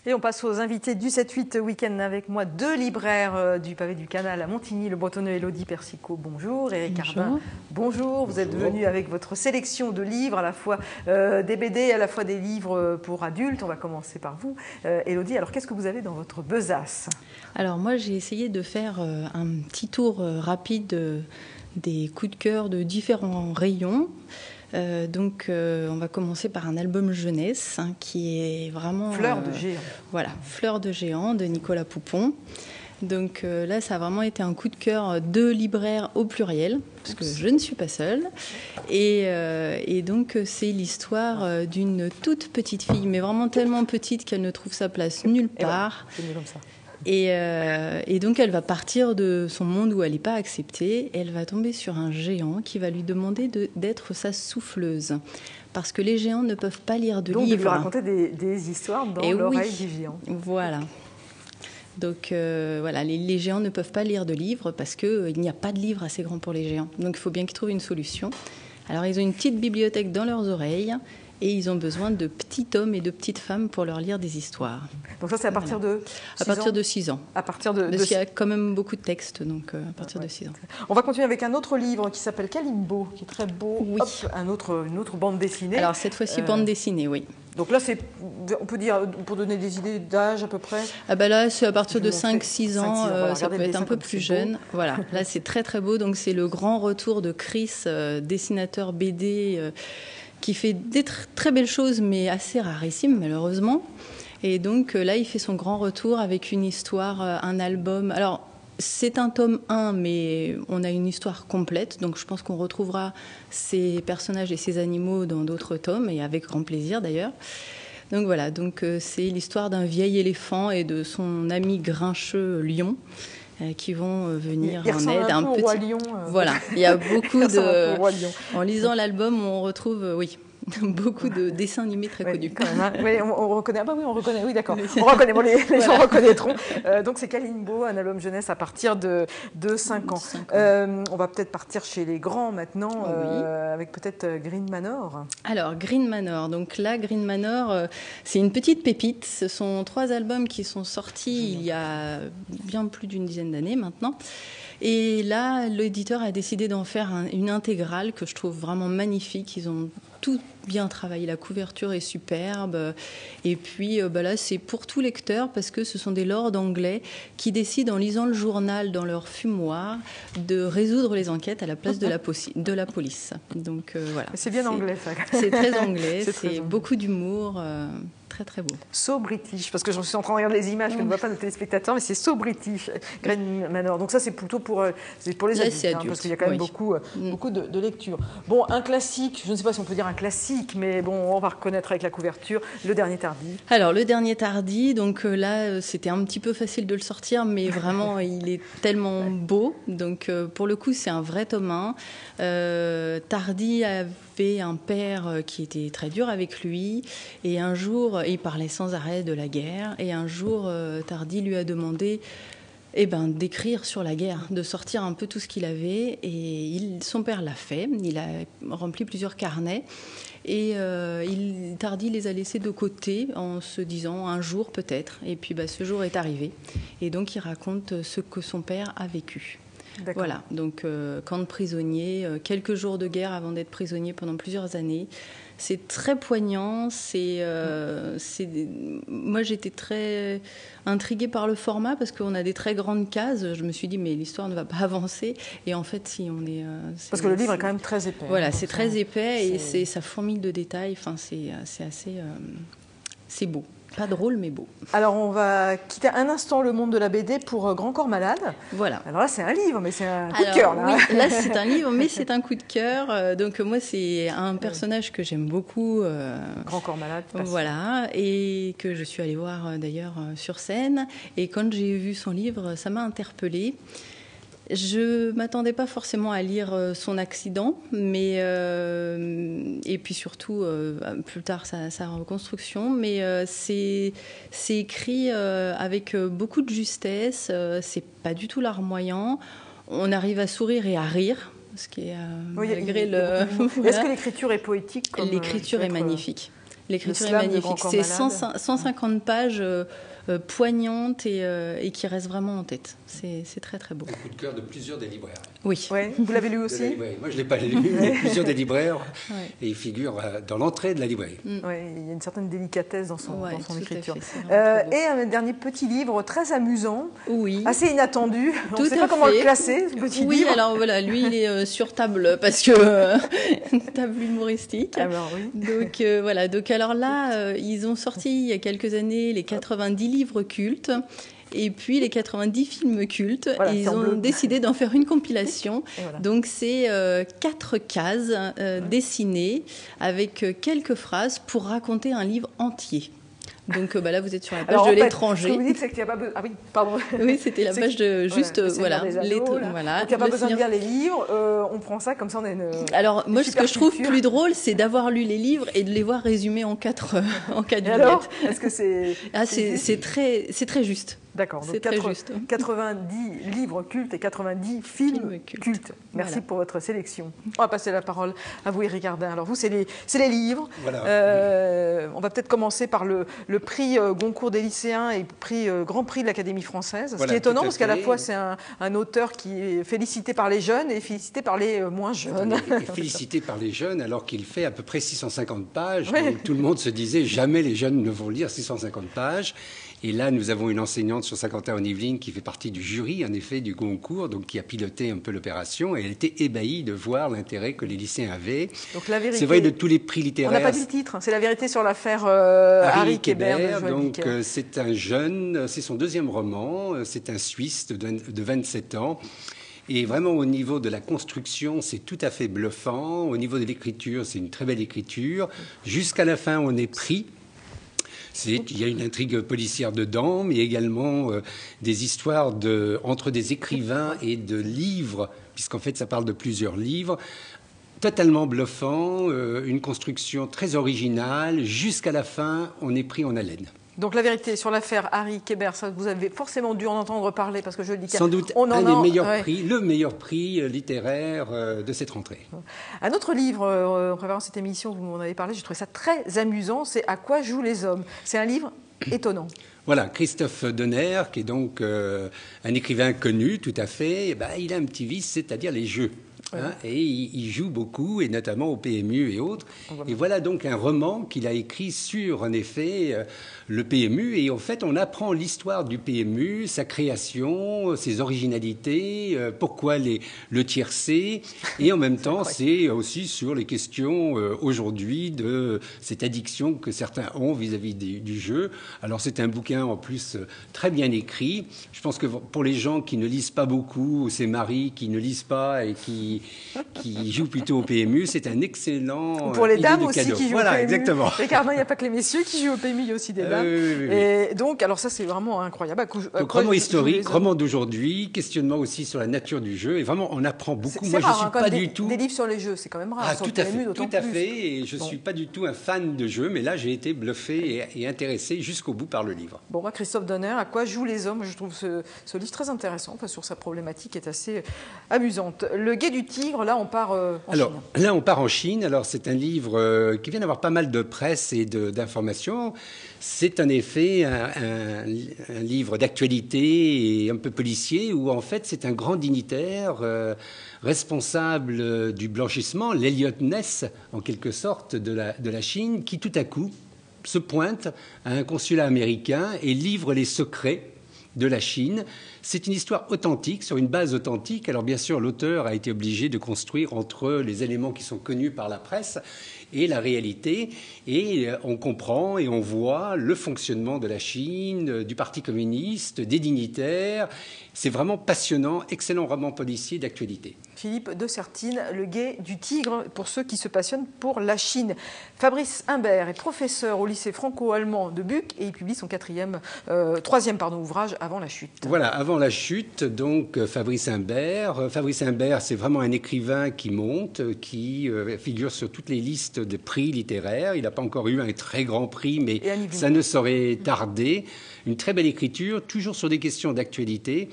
Et on passe aux invités du 7-8 week-end avec moi, deux libraires du pavé du Canal à Montigny, le Bretonneux Élodie Persicot, bonjour. Éric Carbin, bonjour. Vous êtes venu avec votre sélection de livres, à la fois des BD, à la fois des livres pour adultes. On va commencer par vous. Élodie, alors qu'est-ce que vous avez dans votre besace? Alors moi, j'ai essayé de faire un petit tour rapide des coups de cœur de différents rayons. On va commencer par un album jeunesse qui est vraiment... Fleur de géant. Voilà, Fleur de géant de Nicolas Poupon. Donc là, ça a vraiment été un coup de cœur de libraire au pluriel, parce que je ne suis pas seule. Et donc, c'est l'histoire d'une toute petite fille, mais vraiment tellement petite qu'elle ne trouve sa place nulle part. C'est mieux comme ça. Et donc, elle va partir de son monde où elle n'est pas acceptée. Elle va tomber sur un géant qui va lui demander d'être sa souffleuse. Parce que les géants ne peuvent pas lire de livres. Donc, de lui raconter des histoires dans l'oreille du géant. Voilà. Donc, les géants ne peuvent pas lire de livres parce qu'il n'y a pas de livre assez grand pour les géants. Donc, il faut bien qu'ils trouvent une solution. Alors, ils ont une petite bibliothèque dans leurs oreilles. Et ils ont besoin de petits hommes et de petites femmes pour leur lire des histoires. Donc ça, c'est à partir de 6 ans ? À partir de 6 ans. À partir de... Parce qu'il y a quand même beaucoup de textes, donc à partir de 6 ans. On va continuer avec un autre livre qui s'appelle Kalimbo, qui est très beau. Oui. Hop, une autre bande dessinée. Alors cette fois-ci, bande dessinée, oui. Donc là, on peut dire, pour donner des idées d'âge à peu près. Ah ben là, c'est à partir de 5-6 ans, voilà, ça peut être un peu plus jeune. Voilà, là c'est très très beau. Donc c'est le grand retour de Chris, dessinateur BD, qui fait des très belles choses, mais assez rarissimes, malheureusement. Et donc là, il fait son grand retour avec une histoire, un album. Alors, c'est un tome 1, mais on a une histoire complète. Donc, je pense qu'on retrouvera ces personnages et ces animaux dans d'autres tomes, et avec grand plaisir, d'ailleurs. Donc, voilà. Donc, c'est l'histoire d'un vieil éléphant et de son ami grincheux lion, qui vont venir en aide à un petit roi lion. Voilà, il y a beaucoup de... En lisant l'album, on retrouve, beaucoup de dessins animés très connus. Quand même, hein. Oui, on reconnaît. Ah bah oui, on reconnaît. Oui, d'accord. On reconnaît. Bon, les gens reconnaîtront. Donc c'est Kalimbo, un album jeunesse à partir de 5 ans. On va peut-être partir chez les grands maintenant, avec peut-être Green Manor. Alors Green Manor. Donc là, Green Manor, c'est une petite pépite. Ce sont 3 albums qui sont sortis il y a bien plus d'une dizaine d'années maintenant. Et là, l'éditeur a décidé d'en faire une intégrale que je trouve vraiment magnifique. Ils ont tout bien travaillé, la couverture est superbe. Et puis là, c'est pour tout lecteur parce que ce sont des lords anglais qui décident, en lisant le journal dans leur fumoir, de résoudre les enquêtes à la place de la police. Donc voilà. C'est bien anglais, ça. C'est très anglais, c'est beaucoup d'humour. Très très beau. So British, parce que je suis en train de regarder les images que ne voient pas nos téléspectateurs, mais c'est So British, Green Manor. Donc ça, c'est plutôt pour les adultes, hein, parce qu'il y a quand même beaucoup de lectures. Bon, un classique, je ne sais pas si on peut dire un classique, mais bon, on va reconnaître avec la couverture, Le Dernier Tardy. Alors, Le Dernier Tardy, donc là, c'était un petit peu facile de le sortir, mais vraiment, il est tellement beau. Donc, pour le coup, c'est un vrai tome 1. Tardy avait un père qui était très dur avec lui, et un jour, il parlait sans arrêt de la guerre, et un jour, Tardy lui a demandé d'écrire sur la guerre, de sortir un peu tout ce qu'il avait, et son père l'a fait. Il a rempli plusieurs carnets, et Tardy les a laissés de côté en se disant un jour peut-être, et puis ce jour est arrivé, et donc il raconte ce que son père a vécu. Voilà, donc camp de prisonniers, quelques jours de guerre avant d'être prisonnier pendant plusieurs années. C'est très poignant. Moi, j'étais très intriguée par le format parce qu'on a des très grandes cases. Je me suis dit, mais l'histoire ne va pas avancer. Et en fait, si on est... parce que le livre est quand même très épais. Voilà, c'est très épais et ça fourmille de détails. Enfin, c'est assez... c'est beau. Pas drôle, mais beau. Alors, on va quitter un instant le monde de la BD pour Grand Corps Malade. Voilà. Alors là, c'est un livre, mais c'est un coup de cœur. Là. Oui, là, c'est un livre, mais c'est un coup de cœur. Donc, moi, c'est un personnage que j'aime beaucoup. Grand Corps Malade. Voilà, et que je suis allée voir d'ailleurs sur scène. Et quand j'ai vu son livre, ça m'a interpellée. Je ne m'attendais pas forcément à lire son accident, mais et puis surtout plus tard sa reconstruction, mais c'est écrit avec beaucoup de justesse, c'est pas du tout larmoyant, on arrive à sourire et à rire, ce qui est malgré le... Est-ce que l'écriture est poétique L'écriture est magnifique. L'écriture est magnifique. C'est 150 pages poignantes et qui restent vraiment en tête. C'est très très beau. Un coup de cœur de plusieurs des libraires. Oui. Ouais. Vous l'avez lu aussi? Moi, je ne l'ai pas lu, mais plusieurs des libraires. Et il figure dans l'entrée de la librairie. Ouais, il y a une certaine délicatesse dans son écriture. Et un dernier petit livre très amusant, oui. assez inattendu. On ne sait pas comment le classer, ce petit livre. Alors voilà, lui, il est sur table parce que table humoristique. Alors, oui. Donc voilà. Donc alors là, ils ont sorti il y a quelques années les 90 livres cultes. Et puis les 90 films cultes, voilà, et ils ont décidé d'en faire une compilation. Voilà. Donc c'est 4 cases dessinées avec quelques phrases pour raconter un livre entier. Donc là, vous êtes sur la page de l'étranger. Ce que vous dites, c'est qu'il n'y a pas besoin... Ah oui, pardon. Oui, c'était la page de juste... Voilà. Donc il n'y a pas besoin de lire les livres. On prend ça, comme ça on a une... Alors moi, ce que je trouve plus drôle, c'est d'avoir lu les livres et de les voir résumés en 4 vignettes. Alors, est-ce que c'est... c'est très juste. D'accord, donc 90 livres cultes et 90 films cultes. Merci pour votre sélection. On va passer la parole à vous, Éric Ardin. Alors vous, c'est les livres. Voilà. On va peut-être commencer par le prix Goncourt des lycéens et Grand Prix de l'Académie française. Ce qui est étonnant, parce qu'à la fois, c'est un auteur qui est félicité par les jeunes et félicité par les moins jeunes. Félicité par les jeunes, alors qu'il fait à peu près 650 pages. Oui. Donc tout le monde se disait, jamais les jeunes ne vont lire 650 pages. Et là, nous avons une enseignante sur Saint-Quentin-en-Yvelines qui fait partie du jury, en effet, du Goncourt, donc qui a piloté un peu l'opération. Et elle était ébahie de voir l'intérêt que les lycéens avaient. Donc la vérité. C'est vrai, de tous les prix littéraires. On n'a pas dit le titre. C'est la vérité sur l'affaire Harry Kébert. Donc c'est un jeune, c'est son deuxième roman. C'est un Suisse de 27 ans. Et vraiment, au niveau de la construction, c'est tout à fait bluffant. Au niveau de l'écriture, c'est une très belle écriture. Jusqu'à la fin, on est pris. Il y a une intrigue policière dedans, mais également des histoires entre des écrivains et de livres, puisqu'en fait, ça parle de plusieurs livres, totalement bluffant, une construction très originale. Jusqu'à la fin, on est pris en haleine. Donc la vérité sur l'affaire Harry Kébert, ça vous avez forcément dû en entendre parler, parce que je le dis. Sans doute un des meilleurs prix, le meilleur prix littéraire de cette rentrée. Un autre livre, en préparant cette émission, vous m'en avez parlé, j'ai trouvé ça très amusant, c'est À quoi jouent les hommes. C'est un livre étonnant. Voilà, Christophe Donner, qui est donc un écrivain connu, tout à fait, il a un petit vice, c'est-à-dire les jeux. Et il joue beaucoup, et notamment au PMU et autres. Et voilà donc un roman qu'il a écrit sur, en effet, le PMU. Et en fait, on apprend l'histoire du PMU, sa création, ses originalités, pourquoi le tiercé. Et en même temps, c'est aussi sur les questions aujourd'hui de cette addiction que certains ont vis-à-vis du jeu. Alors c'est un bouquin en plus très bien écrit. Je pense que pour les gens qui ne lisent pas beaucoup, ces maris qui ne lisent pas et qui jouent plutôt au PMU, c'est un excellent pour les dames aussi cadeau. qui jouent voilà, au PMU. Exactement. Car il n'y a pas que les messieurs qui jouent au PMU, il y a aussi des dames. Oui. Et donc, alors ça, c'est vraiment incroyable. Donc, roman historique, roman d'aujourd'hui, questionnement aussi sur la nature du jeu. Et vraiment, on apprend beaucoup. Moi, rare, je suis pas du tout... Des livres sur les jeux, c'est quand même rare. Tout à fait. Et je ne suis pas du tout un fan de jeux, mais là, j'ai été bluffé et intéressé jusqu'au bout par le livre. Bon, moi, Christophe Donner, À quoi jouent les hommes? Je trouve ce livre très intéressant, sur sa problématique est assez amusante. Le Guet du Tigre, là, on part en Chine. Là, on part en Chine. Alors, c'est un livre qui vient d'avoir pas mal de presse et d'informations. C'est en effet un livre d'actualité et un peu policier où, en fait, c'est un grand dignitaire responsable du blanchissement, l'Elliot Ness, en quelque sorte, de la Chine, qui tout à coup se pointe à un consulat américain et livre les secrets de la Chine. C'est une histoire authentique, sur une base authentique. Alors bien sûr, l'auteur a été obligé de construire entre les éléments qui sont connus par la presse et la réalité. Et on comprend et on voit le fonctionnement de la Chine, du Parti communiste, des dignitaires. C'est vraiment passionnant, excellent roman policier d'actualité. Philippe de Sertine, Le Guet du Tigre, pour ceux qui se passionnent pour la Chine. Fabrice Humbert est professeur au lycée franco-allemand de Buc et il publie son troisième ouvrage, Avant la chute. Voilà, Avant la chute, donc Fabrice Humbert. Fabrice Humbert, c'est vraiment un écrivain qui monte, qui figure sur toutes les listes de prix littéraires. Il n'a pas encore eu un très grand prix, mais ça ne saurait tarder. Une très belle écriture, toujours sur des questions d'actualité.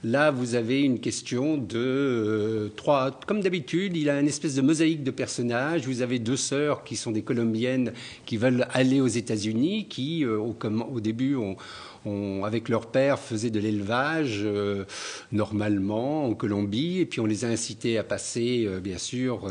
Là, vous avez une question de trois. Comme d'habitude, il a une espèce de mosaïque de personnages. Vous avez deux sœurs qui sont des Colombiennes qui veulent aller aux États-Unis, qui, au début, avec leur père, faisaient de l'élevage normalement en Colombie. Et puis, on les a incitées à passer, bien sûr,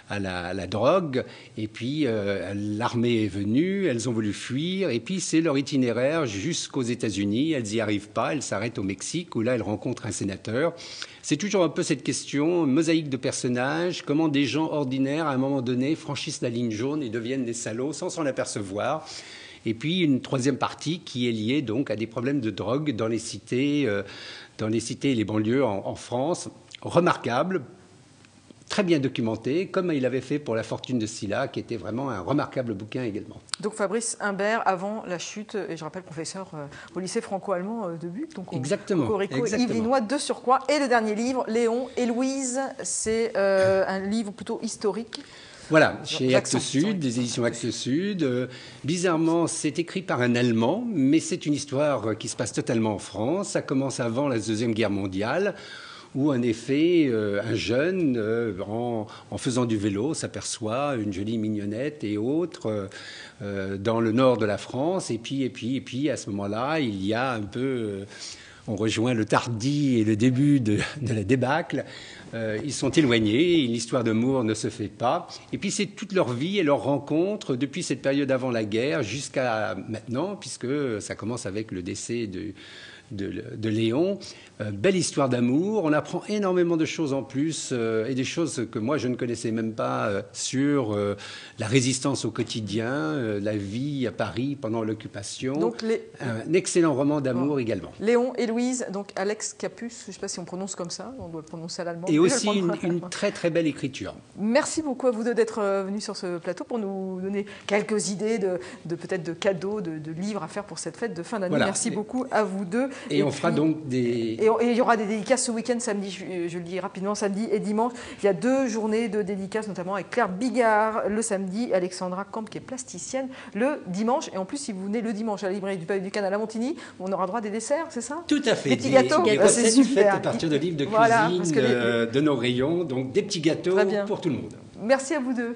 à la drogue. Et puis, l'armée est venue, elles ont voulu fuir. Et puis, c'est leur itinéraire jusqu'aux États-Unis. Elles n'y arrivent pas, elles s'arrêtent au Mexique, où là, elles rencontrent un sénateur. C'est toujours un peu cette question, mosaïque de personnages, comment des gens ordinaires, à un moment donné, franchissent la ligne jaune et deviennent des salauds sans s'en apercevoir. Et puis une troisième partie qui est liée donc à des problèmes de drogue dans les cités et les banlieues en France. Remarquable, très bien documenté, comme il avait fait pour La Fortune de Scylla, qui était vraiment un remarquable bouquin également. Donc Fabrice Humbert, avant la chute, et je rappelle professeur au lycée franco-allemand de Buc, donc exactement. Yvelinois de surcroît. Et le dernier livre, Léon et Louise, c'est un livre plutôt historique. Voilà, chez Actes Sud, des éditions Actes Sud. Bizarrement, c'est écrit par un Allemand, mais c'est une histoire qui se passe totalement en France. Ça commence avant la Deuxième Guerre mondiale, où en effet, un jeune, en faisant du vélo, s'aperçoit une jolie mignonnette et autres dans le nord de la France. Et puis, à ce moment-là, il y a un peu... on rejoint le Tardy et le début de la débâcle. Ils sont éloignés, l'histoire d'amour ne se fait pas. Et puis c'est toute leur vie et leur rencontre depuis cette période avant la guerre jusqu'à maintenant, puisque ça commence avec le décès de Léon. Belle histoire d'amour. On apprend énormément de choses en plus et des choses que moi je ne connaissais même pas sur la résistance au quotidien, la vie à Paris pendant l'occupation. Donc un excellent roman d'amour également. Léon et Louise, donc Alex Capus, je ne sais pas si on prononce comme ça, on doit le prononcer à l'allemand. Et aussi une très très belle écriture. Merci beaucoup à vous deux d'être venus sur ce plateau pour nous donner quelques idées de peut-être de cadeaux, de livres à faire pour cette fête de fin d'année. Voilà. Merci beaucoup à vous deux. Et on fera donc des... Et il y aura des dédicaces ce week-end, samedi, je le dis rapidement, samedi et dimanche. Il y a 2 journées de dédicaces, notamment avec Claire Bigard le samedi, Alexandra Camp, qui est plasticienne, le dimanche. Et en plus, si vous venez le dimanche à la librairie du Pavé du Canal à Montigny, on aura droit à des desserts, c'est ça? Tout à fait. Des petits gâteaux. Des recettes faites à partir de livres de cuisine de nos rayons, donc des petits gâteaux pour tout le monde. Merci à vous deux.